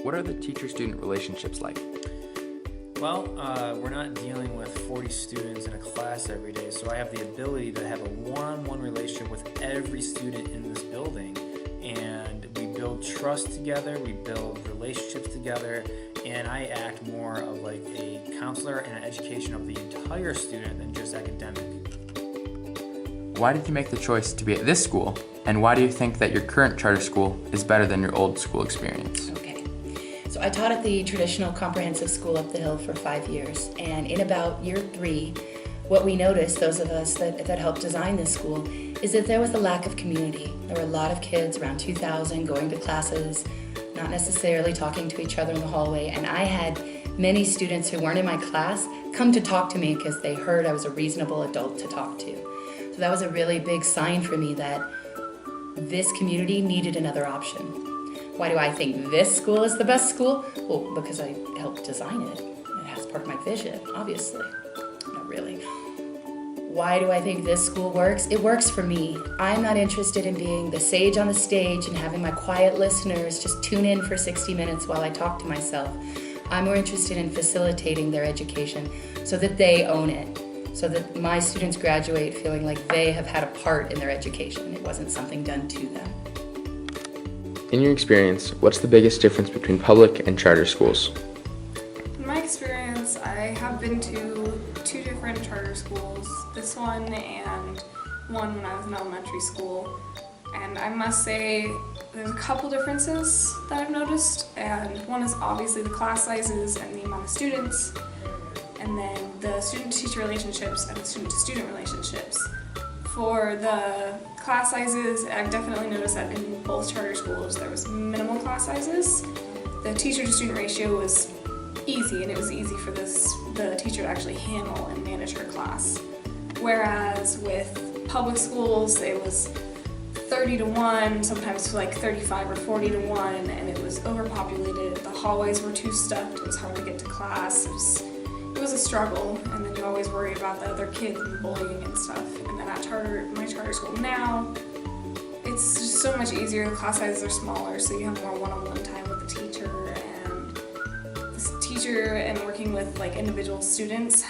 what are the teacher-student relationships like? Well, we're not dealing with 40 students in a class every day, so I have the ability to have a one-on-one relationship with every student in this building, and we build trust together, we build relationships together, and I act more of like a counselor and an education of the entire student than just academic. Why did you make the choice to be at this school, and why do you think that your current charter school is better than your old school experience? Okay, so I taught at the traditional comprehensive school up the hill for 5 years, and in about year 3, what we noticed, those of us that helped design this school, is that there was a lack of community. There were a lot of kids, around 2,000, going to classes, not necessarily talking to each other in the hallway, and I had many students who weren't in my class come to talk to me because they heard I was a reasonable adult to talk to. So that was a really big sign for me that this community needed another option. Why do I think this school is the best school? Well, because I helped design it. It has part of my vision, obviously. Not really. Why do I think this school works? It works for me. I'm not interested in being the sage on the stage and having my quiet listeners just tune in for 60 minutes while I talk to myself. I'm more interested in facilitating their education so that they own it, so that my students graduate feeling like they have had a part in their education. It wasn't something done to them. In your experience, what's the biggest difference between public and charter schools? In my experience, I have been to 2 different charter schools, this one and one when I was in elementary school. And I must say there's a couple differences that I've noticed, and one is obviously the class sizes and the amount of students, and then the student-to-teacher relationships and the student-to-student relationships. For the class sizes, I've definitely noticed that in both charter schools there was minimal class sizes. The teacher-to-student ratio was easy, and it was easy for the teacher to actually handle and manage her class. Whereas with public schools, it was 30 to 1, sometimes like 35 or 40 to 1, and it was overpopulated. The hallways were too stuffed, it was hard to get to class. It was a struggle, and then you always worry about the other kids and bullying and stuff. And then at my charter school now, it's just so much easier. The class sizes are smaller, so you have more one-on-one time with the teacher, and this teacher and working with like individual students